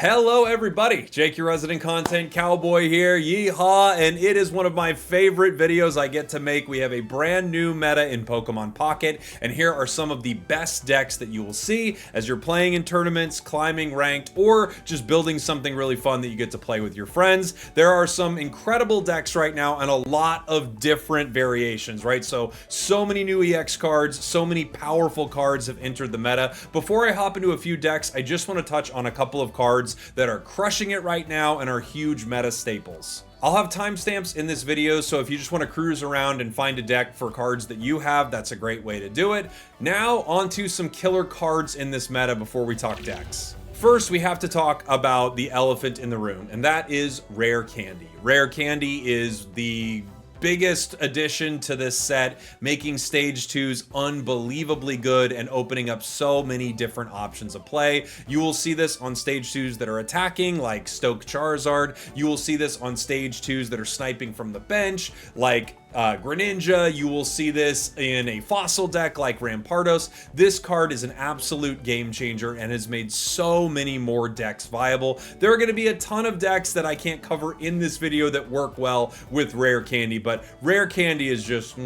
Hello everybody, Jake your resident content cowboy here, yeehaw, and it is one of my favorite videos I get to make. We have a brand new meta in Pokemon Pocket, and here are some of the best decks that you will see as you're playing in tournaments, climbing ranked, or just building something really fun that you get to play with your friends. There are some incredible decks right now and a lot of different variations, right? So many new EX cards, so many powerful cards have entered the meta. Before I hop into a few decks, I just want to touch on a couple of cards that are crushing it right now and are huge meta staples. I'll have timestamps in this video, so if you just want to cruise around and find a deck for cards that you have, that's a great way to do it. Now, on to some killer cards in this meta before we talk decks. First, we have to talk about the elephant in the room, and that is Rare Candy. Rare Candy is the biggest addition to this set, making stage 2s unbelievably good and opening up so many different options of play. You will see this on stage 2s that are attacking, like Stoke Charizard. You will see this on stage 2s that are sniping from the bench, like Greninja. You will see this in a fossil deck like Rampardos. This card is an absolute game changer and has made so many more decks viable. There are going to be a ton of decks that I can't cover in this video that work well with Rare Candy, but Rare Candy is just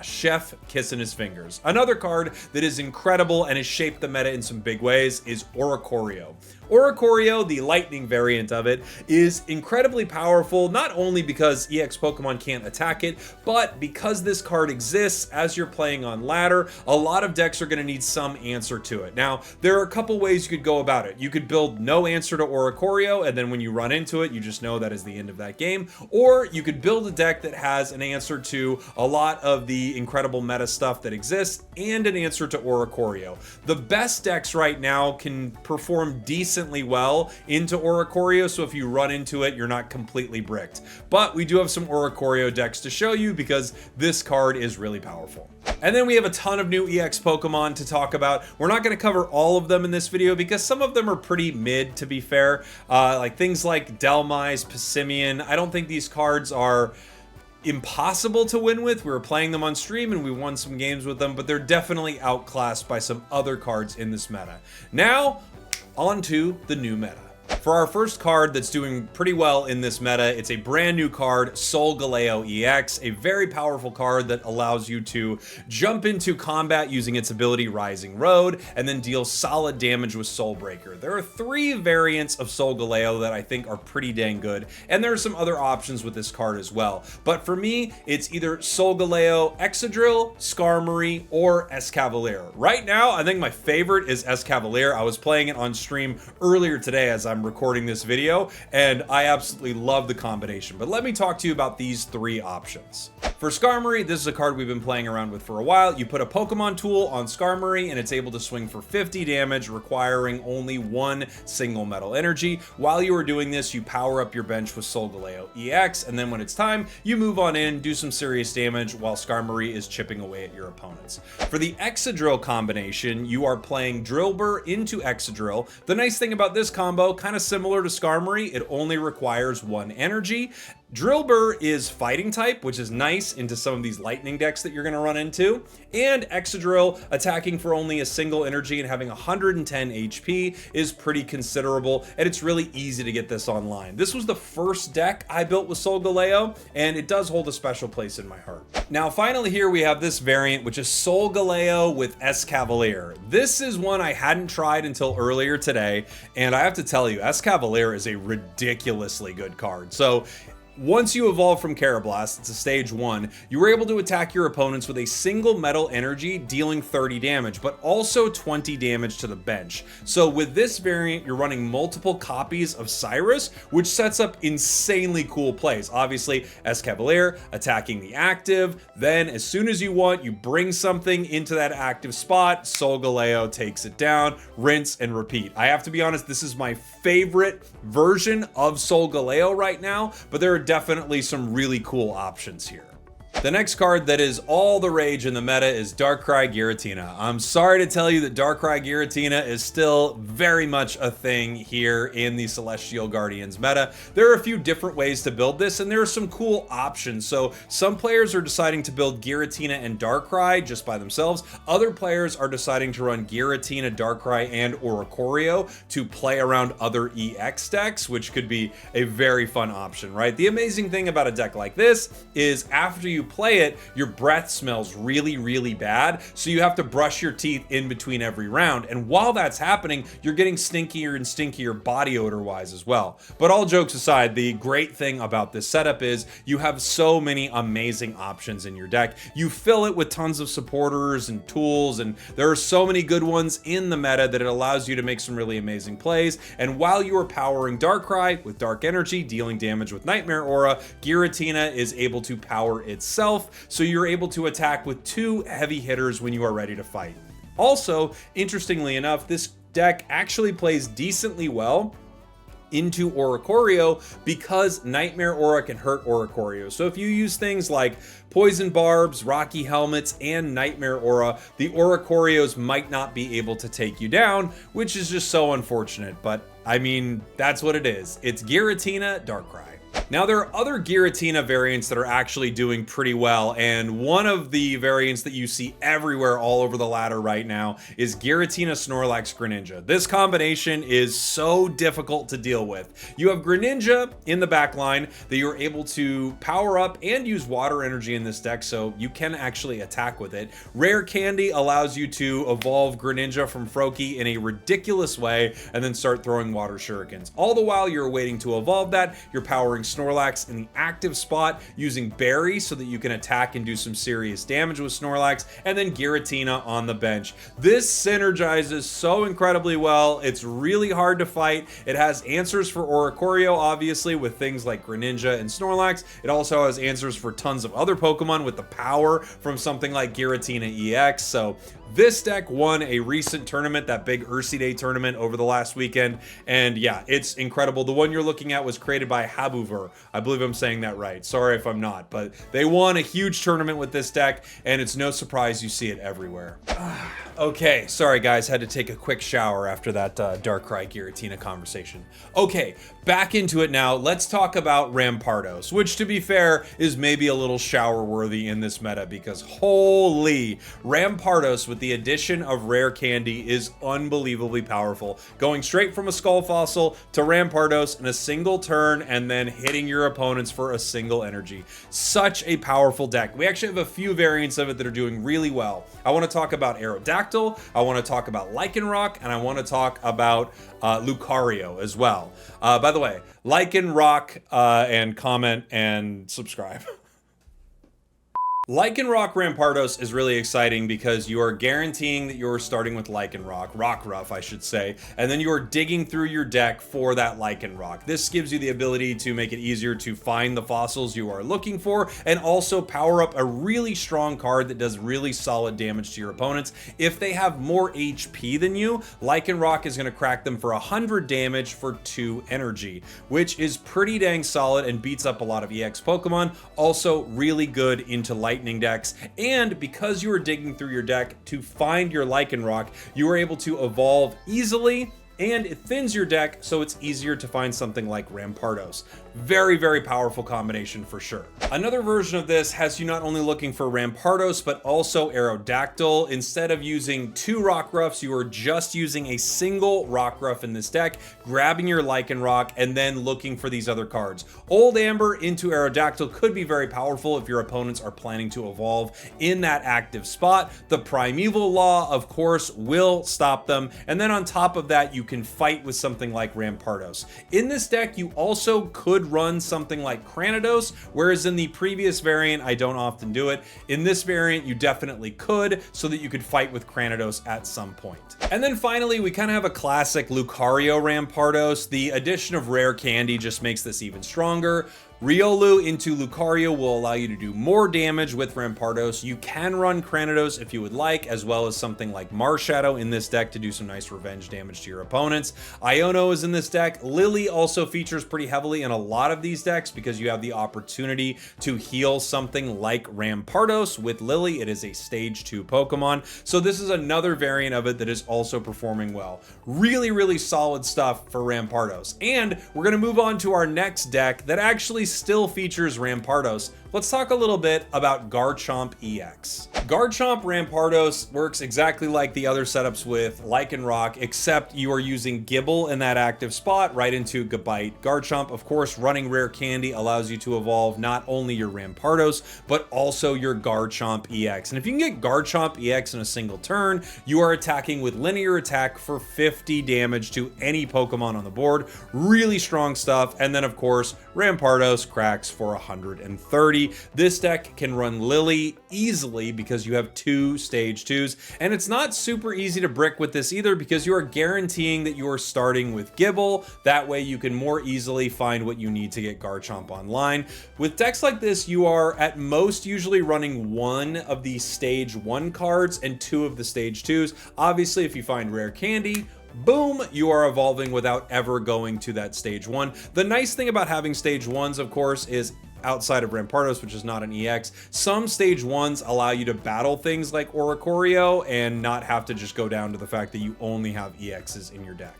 chef kissing his fingers. Another card that is incredible and has shaped the meta in some big ways is Oricorio. Oricorio, the lightning variant of it, is incredibly powerful, not only because EX Pokemon can't attack it, but because this card exists as you're playing on ladder, a lot of decks are going to need some answer to it. Now, there are a couple ways you could go about it. You could build no answer to Oricorio, and then when you run into it, you just know that is the end of that game. Or you could build a deck that has an answer to a lot of the incredible meta stuff that exists, and an answer to Oricorio. The best decks right now can perform decently well into Oricorio, so if you run into it, you're not completely bricked. But we do have some Oricorio decks to show you because this card is really powerful. And then we have a ton of new EX Pokemon to talk about. We're not going to cover all of them in this video because some of them are pretty mid, to be fair. Like things like Delmise, Passimian. I don't think these cards are impossible to win with. We were playing them on stream and we won some games with them, but they're definitely outclassed by some other cards in this meta. Now, on to the new meta. For our first card that's doing pretty well in this meta, it's a brand new card, Solgaleo EX, a very powerful card that allows you to jump into combat using its ability Rising Road and then deal solid damage with Soul Breaker. There are 3 variants of Solgaleo that I think are pretty dang good, and there are some other options with this card as well. But for me, it's either Solgaleo Excadrill, Skarmory, or Escavalier. Right now, I think my favorite is Escavalier. I was playing it on stream earlier today as I'm recording this video, and I absolutely love the combination. But let me talk to you about these 3 options. For Skarmory, this is a card we've been playing around with for a while. You put a Pokemon tool on Skarmory and it's able to swing for 50 damage, requiring only 1 single metal energy. While you are doing this, you power up your bench with Solgaleo EX, and then when it's time, you move on in, do some serious damage while Skarmory is chipping away at your opponents. For the Excadrill combination, you are playing Drillbur into Excadrill. The nice thing about this combo, kind of similar to Skarmory, it only requires 1 energy. Drillbur is fighting type, which is nice into some of these lightning decks that you're going to run into, and Excadrill attacking for only a single energy and having 110 HP is pretty considerable, and it's really easy to get this online. This was the first deck I built with Solgaleo, and it does hold a special place in my heart. Now finally here we have this variant, which is Solgaleo with Escavalier. This is one I hadn't tried until earlier today, and I have to tell you, Escavalier is a ridiculously good card. So once you evolve from Carablast, it's a stage 1, you were able to attack your opponents with a single metal energy, dealing 30 damage, but also 20 damage to the bench. So with this variant, you're running multiple copies of Cyrus, which sets up insanely cool plays. Obviously, Escavalier attacking the active, then as soon as you want, you bring something into that active spot, Solgaleo takes it down, rinse and repeat. I have to be honest, this is my favorite version of Solgaleo right now, but there are definitely some really cool options here. The next card that is all the rage in the meta is Darkrai Giratina. I'm sorry to tell you that Darkrai Giratina is still very much a thing here in the Celestial Guardians meta. There are a few different ways to build this, and there are some cool options. So some players are deciding to build Giratina and Darkrai just by themselves. Other players are deciding to run Giratina, Darkrai, and Oricorio to play around other EX decks, which could be a very fun option, right? The amazing thing about a deck like this is after you play it, your breath smells really, really bad. So you have to brush your teeth in between every round. And while that's happening, you're getting stinkier and stinkier body odor wise as well. But all jokes aside, the great thing about this setup is you have so many amazing options in your deck. You fill it with tons of supporters and tools, and there are so many good ones in the meta that it allows you to make some really amazing plays. And while you are powering Darkrai with Dark Energy, dealing damage with Nightmare Aura, Giratina is able to power itself, so you're able to attack with 2 heavy hitters when you are ready to fight. Also, interestingly enough, this deck actually plays decently well into Oricorio because Nightmare Aura can hurt Oricorio. So if you use things like Poison Barbs, Rocky Helmets, and Nightmare Aura, the Oricorios might not be able to take you down, which is just so unfortunate. But I mean, that's what it is. It's Giratina, Darkrai. Now, there are other Giratina variants that are actually doing pretty well, and one of the variants that you see everywhere all over the ladder right now is Giratina Snorlax Greninja. This combination is so difficult to deal with. You have Greninja in the back line that you're able to power up and use water energy in this deck, so you can actually attack with it. Rare Candy allows you to evolve Greninja from Froakie in a ridiculous way and then start throwing water shurikens. All the while you're waiting to evolve that, you're powering Snorlax in the active spot using Berry so that you can attack and do some serious damage with Snorlax, and then Giratina on the bench. This synergizes so incredibly well. It's really hard to fight. It has answers for Oricorio, obviously, with things like Greninja and Snorlax. It also has answers for tons of other Pokemon with the power from something like Giratina EX. So this deck won a recent tournament, that big Ursi Day tournament over the last weekend, and yeah, it's incredible. The one you're looking at was created by Habuver. I believe I'm saying that right. Sorry if I'm not, but they won a huge tournament with this deck, and it's no surprise you see it everywhere. Okay, sorry guys, had to take a quick shower after that Darkrai Giratina conversation. Okay, back into it now. Let's talk about Rampardos, which to be fair is maybe a little shower worthy in this meta because holy, Rampardos with the addition of Rare Candy is unbelievably powerful. Going straight from a Skull Fossil to Rampardos in a single turn and then hitting your opponents for a single energy. Such a powerful deck. We actually have a few variants of it that are doing really well. I want to talk about Aerodactyl, I want to talk about Lycanroc, and I want to talk about Lucario as well. By the way, Lycanroc and comment and subscribe. Lycanroc Rampardos is really exciting because you are guaranteeing that you're starting with Lycanroc, Rockruff I should say, and then you are digging through your deck for that Lycanroc. This gives you the ability to make it easier to find the fossils you are looking for and also power up a really strong card that does really solid damage to your opponents. If they have more HP than you, Lycanroc is going to crack them for 100 damage for 2 energy, which is pretty dang solid and beats up a lot of EX Pokemon. Also really good into Lightning decks, and because you are digging through your deck to find your Lycanroc, you are able to evolve easily, and it thins your deck so it's easier to find something like Rampardos. Very, very powerful combination for sure. Another version of this has you not only looking for Rampardos, but also Aerodactyl. Instead of using 2 Rockruffs, you are just using a single Rockruff in this deck, grabbing your Lycanroc, and then looking for these other cards. Old Amber into Aerodactyl could be very powerful if your opponents are planning to evolve in that active spot. The Primeval Law, of course, will stop them, and then on top of that, you can fight with something like Rampardos. In this deck, you also could run something like Cranidos, whereas in the previous variant, I don't often do it. In this variant, you definitely could, so that you could fight with Cranidos at some point. And then finally, we kind of have a classic Lucario Rampardos. The addition of Rare Candy just makes this even stronger. Riolu into Lucario will allow you to do more damage with Rampardos. You can run Cranidos if you would like, as well as something like Marshadow in this deck to do some nice revenge damage to your opponents. Iono is in this deck. Lily also features pretty heavily in a lot of these decks because you have the opportunity to heal something like Rampardos. With Lily, it is a stage 2 Pokemon, so this is another variant of it that is also performing well. Really solid stuff for Rampardos. And we're going to move on to our next deck that actually still features Rampardos. Let's talk a little bit about Garchomp EX. Garchomp Rampardos works exactly like the other setups with Lycanroc, except you are using Gible in that active spot right into Gabite. Garchomp, of course, running Rare Candy allows you to evolve not only your Rampardos, but also your Garchomp EX. And if you can get Garchomp EX in a single turn, you are attacking with linear attack for 50 damage to any Pokemon on the board. Really strong stuff. And then, of course, Rampardos cracks for 130. This deck can run Lily easily because you have 2 stage 2s, and it's not super easy to brick with this either because you are guaranteeing that you are starting with Gible. That way you can more easily find what you need to get Garchomp online. With decks like this, you are at most usually running 1 of the stage 1 cards and 2 of the stage 2s. Obviously, if you find Rare Candy, boom, you are evolving without ever going to that stage 1. The nice thing about having stage 1s, of course, is outside of Rampardos, which is not an EX, some stage 1s allow you to battle things like Oricorio and not have to just go down to the fact that you only have EXs in your deck.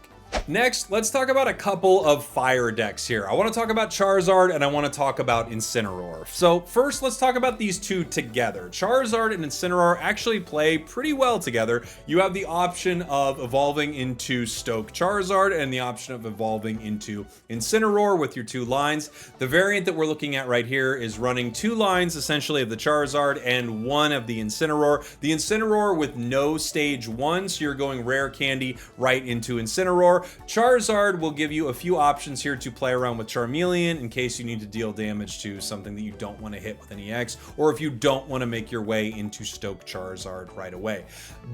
Next, let's talk about a couple of fire decks here. I want to talk about Charizard and I want to talk about Incineroar. So first, let's talk about these two together. Charizard and Incineroar actually play pretty well together. You have the option of evolving into Stoke Charizard and the option of evolving into Incineroar with your 2 lines. The variant that we're looking at right here is running 2 lines essentially of the Charizard and 1 of the Incineroar. The Incineroar with no stage 1, so you're going Rare Candy right into Incineroar. Charizard will give you a few options here to play around with Charmeleon in case you need to deal damage to something that you don't want to hit with an EX, or if you don't want to make your way into Stoke Charizard right away.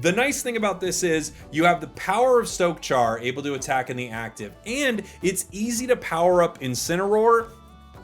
The nice thing about this is you have the power of Stoke Char able to attack in the active, and it's easy to power up Incineroar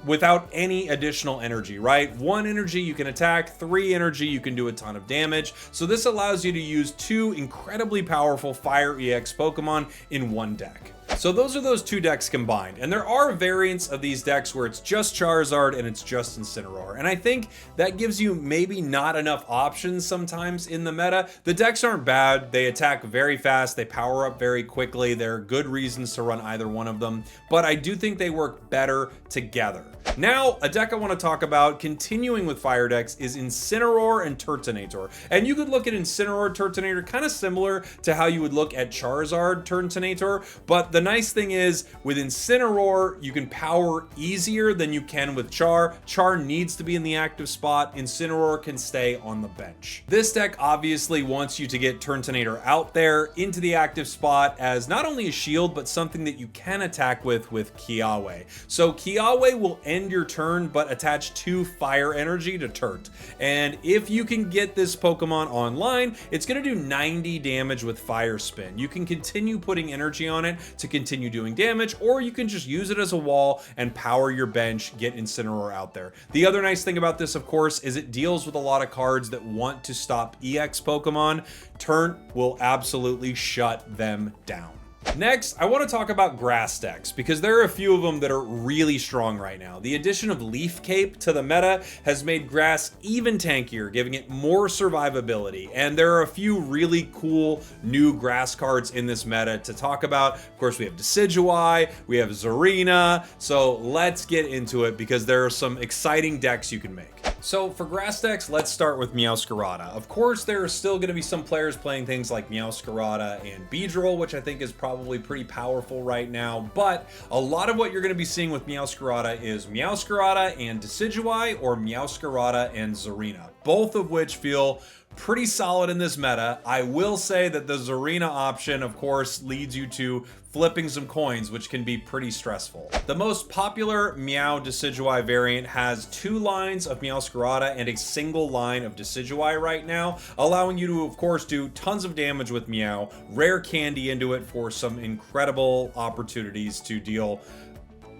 without any additional energy, right? 1 energy you can attack, 3 energy you can do a ton of damage. So this allows you to use 2 incredibly powerful Fire EX Pokemon in 1 deck. So those are those 2 decks combined, and there are variants of these decks where it's just Charizard and it's just Incineroar, and I think that gives you maybe not enough options sometimes in the meta. The decks aren't bad, they attack very fast, they power up very quickly, there are good reasons to run either one of them, but I do think they work better together. Now, a deck I want to talk about, continuing with fire decks, is Incineroar and Turtonator. And you could look at Incineroar Turtonator kind of similar to how you would look at Charizard Turtonator, but the nice thing is with Incineroar, you can power easier than you can with Char. Char needs to be in the active spot. Incineroar can stay on the bench. This deck obviously wants you to get Turtonator out there into the active spot as not only a shield, but something that you can attack with Kiawe. So Kiawe will end your turn, but attach 2 fire energy to Turt. And if you can get this Pokemon online, it's going to do 90 damage with Fire Spin. You can continue putting energy on it to continue doing damage, or you can just use it as a wall and power your bench, get Incineroar out there. The other nice thing about this, of course, is it deals with a lot of cards that want to stop EX Pokemon. Turn will absolutely shut them down. Next, I want to talk about grass decks because there are a few of them that are really strong right now. The addition of Leaf Cape to the meta has made grass even tankier, giving it more survivability. And there are a few really cool new grass cards in this meta to talk about. Of course, we have Decidueye, we have Tsareena. So let's get into it because there are some exciting decks you can make. So for grass decks, let's start with Meowscarada. Of course, there are still going to be some players playing things like Meowscarada and Beedrill, which I think is probably pretty powerful right now, but a lot of what you're going to be seeing with Meowscarada is Meowscarada and Decidueye or Meowscarada and Tsareena, both of which feel pretty solid in this meta. I will say that the Tsareena option, of course, leads you to flipping some coins, which can be pretty stressful. The most popular Meow Decidueye variant has 2 lines of Meowscarada and a single line of Decidueye right now, allowing you to, of course, do tons of damage with Meow, Rare Candy into it for some incredible opportunities to deal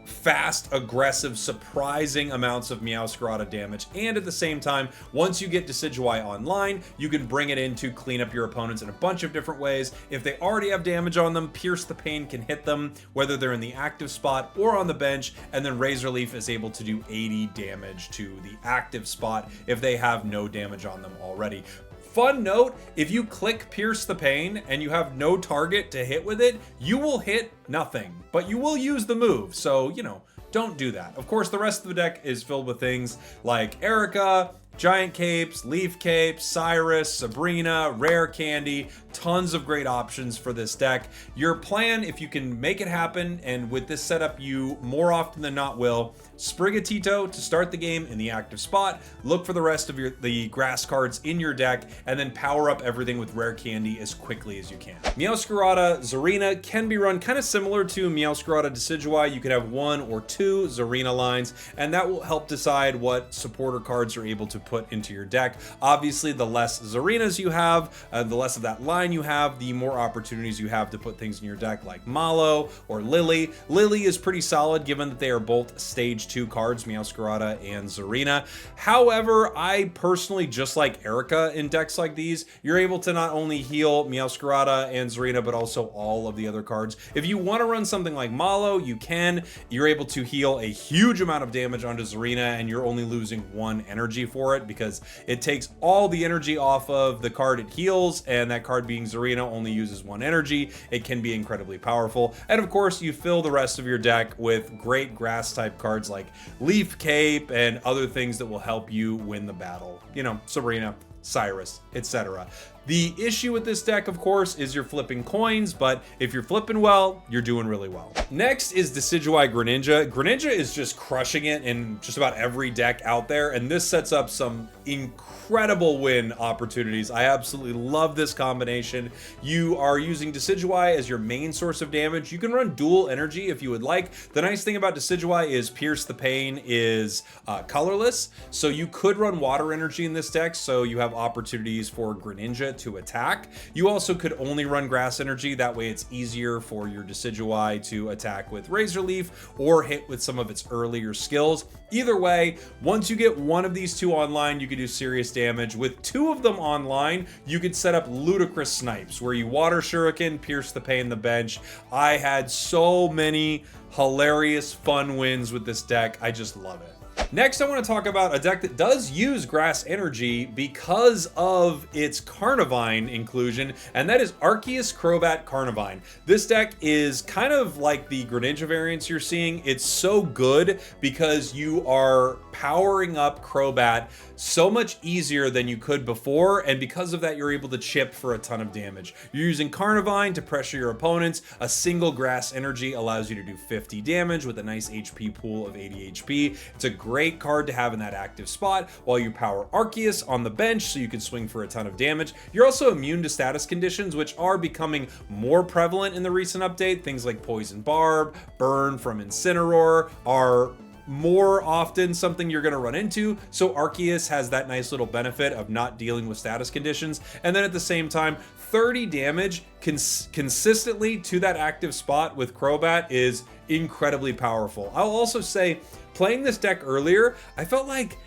fast, aggressive, surprising amounts of Meowscarada damage. And at the same time, once you get Decidueye online, you can bring it in to clean up your opponents in a bunch of different ways. If they already have damage on them, Pierce the Pain can hit them, whether they're in the active spot or on the bench, and then Razor Leaf is able to do 80 damage to the active spot if they have no damage on them already. Fun note, if you click Pierce the Pain and you have no target to hit with it, you will hit nothing, but you will use the move, so, you know, don't do that. Of course, the rest of the deck is filled with things like Erica, Giant Capes, Leaf Capes, Cyrus, Sabrina, Rare Candy, tons of great options for this deck. Your plan, if you can make it happen, and with this setup you more often than not will, Sprigatito to start the game in the active spot, look for the rest of the grass cards in your deck, and then power up everything with Rare Candy as quickly as you can. Meowscarada Tsareena can be run kind of similar to Meowscarada Decidueye. You could have 1 or 2 Tsareena lines, and that will help decide what supporter cards you're able to put into your deck. Obviously, the less Tsareenas you have, the less of that line you have, the more opportunities you have to put things in your deck like Malo or Lily. Lily is pretty solid given that they are both stage 2 cards, Meowscarada and Tsareena. However, I personally just like Erica in decks like these. You're able to not only heal Meowscarada and Tsareena, but also all of the other cards. If you want to run something like Malo, you can. You're able to heal a huge amount of damage onto Tsareena, and you're only losing 1 energy for it because it takes all the energy off of the card it heals, and that card being Tsareena only uses 1 energy. It can be incredibly powerful. And of course, you fill the rest of your deck with great grass type cards like Leaf Cape and other things that will help you win the battle. You know, Sabrina, Cyrus, etc. The issue with this deck, of course, is you're flipping coins, but if you're flipping well, you're doing really well. Next is Decidueye Greninja. Greninja is just crushing it in just about every deck out there, and this sets up some incredible win opportunities. I absolutely love this combination. You are using Decidueye as your main source of damage. You can run dual energy if you would like. The nice thing about Decidueye is Pierce the Pain is colorless, so you could run water energy in this deck, so you have opportunities for Greninja to attack. You also could only run grass energy. That way it's easier for your Decidueye to attack with Razor Leaf or hit with some of its earlier skills. Either way, once you get one of these 2 online, you can do serious damage. With 2 of them online, you could set up ludicrous snipes where you water shuriken, Pierce the Pain the bench. I had so many hilarious fun wins with this deck. I just love it. Next, I want to talk about a deck that does use grass energy because of its Carnivine inclusion, and that is Arceus Crobat Carnivine. This deck is kind of like the Greninja variants you're seeing. It's so good because you are powering up Crobat so much easier than you could before, and because of that, you're able to chip for a ton of damage. You're using Carnivine to pressure your opponents. A single grass energy allows you to do 50 damage with a nice HP pool of 80 HP. It's a great card to have in that active spot while you power Arceus on the bench so you can swing for a ton of damage. You're also immune to status conditions, which are becoming more prevalent in the recent update. Things like Poison Barb, Burn from Incineroar are more often something you're going to run into, so Arceus has that nice little benefit of not dealing with status conditions. And then at the same time, 30 damage consistently to that active spot with Crobat is incredibly powerful. I'll also say, playing this deck earlier, I felt like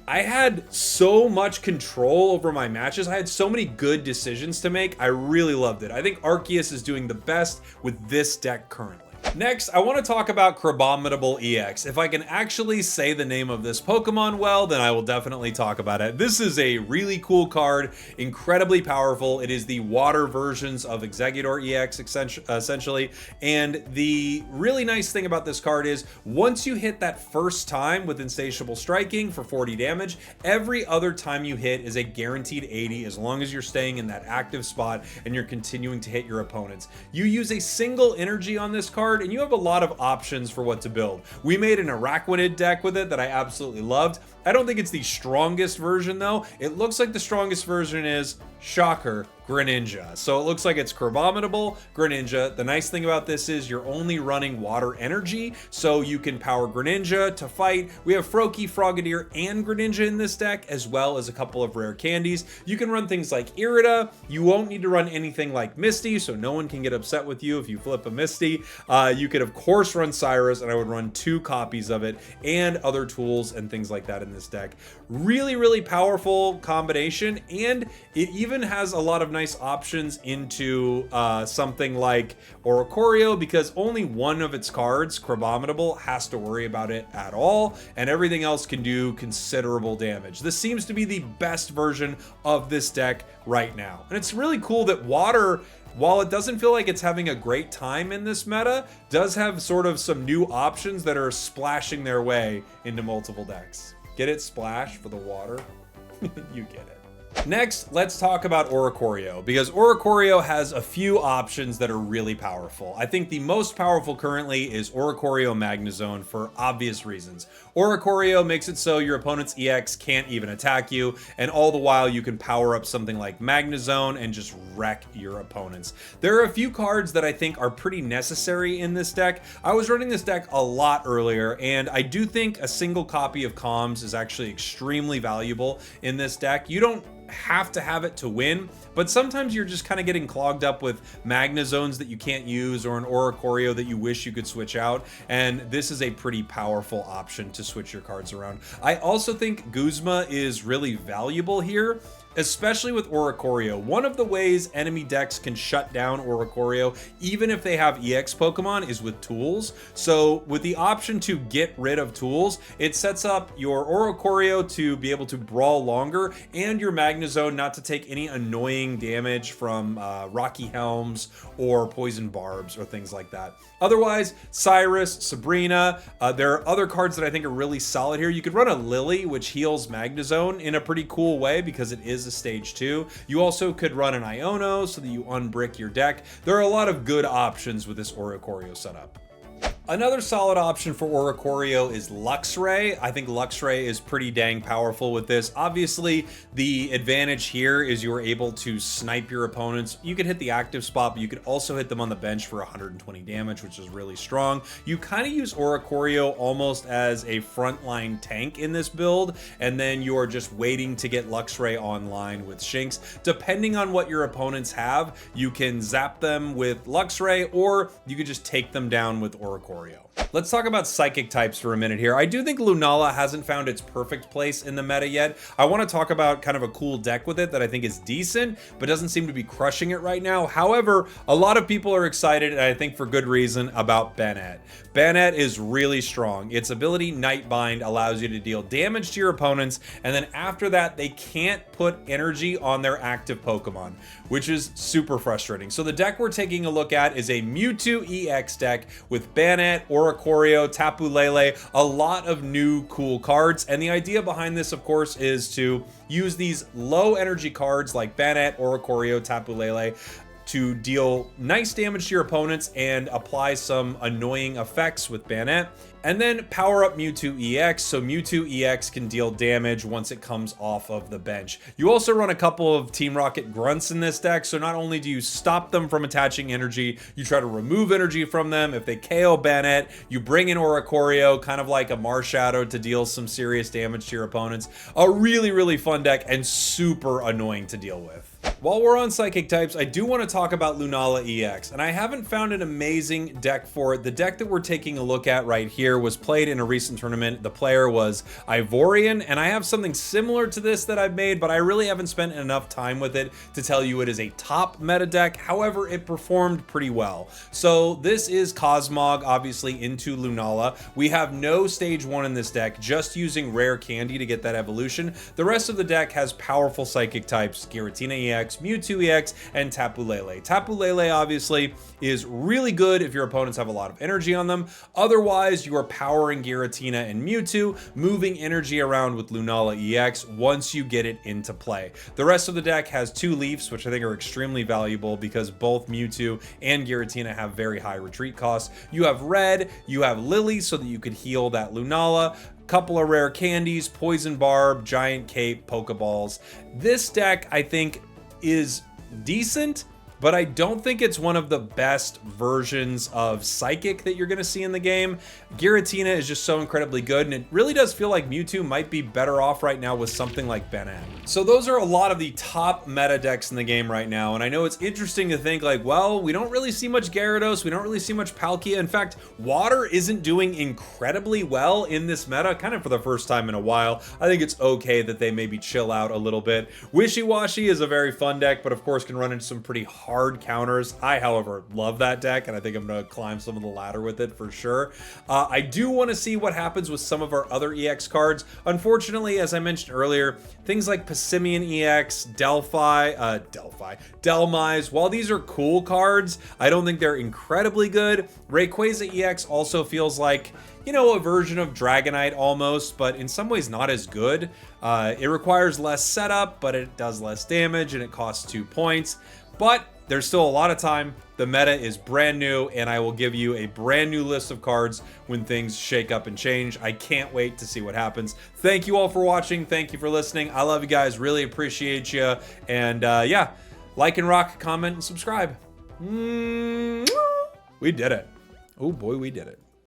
I had so much control over my matches. I had so many good decisions to make. I really loved it. I think Arceus is doing the best with this deck currently. Next, I want to talk about Cramominable EX. If I can actually say the name of this Pokemon well, then I will definitely talk about it. This is a really cool card, incredibly powerful. It is the water versions of Exeggutor EX essentially, and the really nice thing about this card is once you hit that first time with Insatiable Striking for 40 damage, every other time you hit is a guaranteed 80 as long as you're staying in that active spot and you're continuing to hit your opponents. You use a single energy on this card and you have a lot of options for what to build. We made an Araquanid deck with it that I absolutely loved. I don't think it's the strongest version though. It looks like the strongest version is, shocker, Greninja. So it looks like it's Cramominable Greninja. The nice thing about this is you're only running water energy, so you can power Greninja to fight. We have Froakie, Frogadier, and Greninja in this deck, as well as a couple of rare candies. You can run things like Irida. You won't need to run anything like Misty, so no one can get upset with you if you flip a Misty. You could of course run Cyrus, and I would run 2 copies of it, and other tools and things like that in this deck. Really, really powerful combination, and it even has a lot of nice options into something like Oricorio, because only one of its cards, Cramominable, has to worry about it at all, and everything else can do considerable damage. This seems to be the best version of this deck right now. And it's really cool that water, while it doesn't feel like it's having a great time in this meta, does have sort of some new options that are splashing their way into multiple decks. Get it? Splash for the water? You get it. Next, let's talk about Oricorio, because Oricorio has a few options that are really powerful. I think the most powerful currently is Oricorio Magnezone for obvious reasons. Oricorio makes it so your opponent's EX can't even attack you, and all the while you can power up something like Magnezone and just wreck your opponents. There are a few cards that I think are pretty necessary in this deck. I was running this deck a lot earlier, and I do think a single copy of Comms is actually extremely valuable in this deck. You don't have to have it to win, but sometimes you're just kind of getting clogged up with Magnezones that you can't use, or an Oricorio that you wish you could switch out, and this is a pretty powerful option to switch your cards around. I also think Guzma is really valuable here, especially with Oricorio. One of the ways enemy decks can shut down Oricorio, even if they have EX Pokemon, is with tools. So with the option to get rid of tools, it sets up your Oricorio to be able to brawl longer, and your Magnezone not to take any annoying damage from Rocky Helms or Poison Barbs or things like that. Otherwise, Cyrus, Sabrina, there are other cards that I think are really solid here. You could run a Lily, which heals Magnezone in a pretty cool way because it is a stage 2. You also could run an Iono so that you unbrick your deck. There are a lot of good options with this Oricorio setup. Another solid option for Oricorio is Luxray. I think Luxray is pretty dang powerful with this. Obviously, the advantage here is you're able to snipe your opponents. You could hit the active spot, but you could also hit them on the bench for 120 damage, which is really strong. You kind of use Oricorio almost as a frontline tank in this build, and then you are just waiting to get Luxray online with Shinx. Depending on what your opponents have, you can zap them with Luxray, or you could just take them down with Oricorio. Let's talk about psychic types for a minute here. I do think Lunala hasn't found its perfect place in the meta yet. I want to talk about kind of a cool deck with it that I think is decent, but doesn't seem to be crushing it right now. However, a lot of people are excited, and I think for good reason, about Banette. Banette is really strong. Its ability Nightbind allows you to deal damage to your opponents, and then after that, they can't put energy on their active Pokemon, which is super frustrating. So the deck we're taking a look at is a Mewtwo EX deck with Banette, Oricorio, Tapu Lele, a lot of new cool cards. And the idea behind this, of course, is to use these low energy cards like Banette, Oricorio, Tapu Lele to deal nice damage to your opponents and apply some annoying effects with Banette. And then power up Mewtwo EX, so Mewtwo EX can deal damage once it comes off of the bench. You also run a couple of Team Rocket grunts in this deck, so not only do you stop them from attaching energy, you try to remove energy from them. If they KO Banette, you bring in Oricorio, kind of like a Marshadow, to deal some serious damage to your opponents. A really, really fun deck and super annoying to deal with. While we're on psychic types, I do want to talk about Lunala EX, and I haven't found an amazing deck for it. The deck that we're taking a look at right here was played in a recent tournament. The player was Ivorian, and I have something similar to this that I've made, but I really haven't spent enough time with it to tell you it is a top meta deck. However, it performed pretty well. So this is Cosmog, obviously, into Lunala. We have no stage 1 in this deck, just using rare candy to get that evolution. The rest of the deck has powerful psychic types, Giratina EX, Mewtwo EX, and Tapu Lele. Tapu Lele obviously is really good if your opponents have a lot of energy on them. Otherwise, you are powering Giratina and Mewtwo, moving energy around with Lunala EX once you get it into play. The rest of the deck has 2 Leafs, which I think are extremely valuable because both Mewtwo and Giratina have very high retreat costs. You have Red, you have Lily so that you could heal that Lunala, couple of rare candies, Poison Barb, Giant Cape, Pokeballs. This deck, I think, is decent, but I don't think it's one of the best versions of Psychic that you're going to see in the game. Giratina is just so incredibly good, and it really does feel like Mewtwo might be better off right now with something like Banette. So those are a lot of the top meta decks in the game right now, and I know it's interesting to think like, well, we don't really see much Gyarados, we don't really see much Palkia. In fact, Water isn't doing incredibly well in this meta, kind of for the first time in a while. I think it's okay that they maybe chill out a little bit. Wishy-Washy is a very fun deck, but of course can run into some pretty hard counters. I, however, love that deck, and I think I'm going to climb some of the ladder with it for sure. I do want to see what happens with some of our other EX cards. Unfortunately, as I mentioned earlier, things like Passimian EX, Delmise, while these are cool cards, I don't think they're incredibly good. Rayquaza EX also feels like, you know, a version of Dragonite almost, but in some ways not as good. It requires less setup, but it does less damage, and it costs 2 points. But there's still a lot of time. The meta is brand new, and I will give you a brand new list of cards when things shake up and change. I can't wait to see what happens. Thank you all for watching. Thank you for listening. I love you guys. Really appreciate you. And yeah, like and rock, comment, and subscribe. We did it. Oh boy, we did it.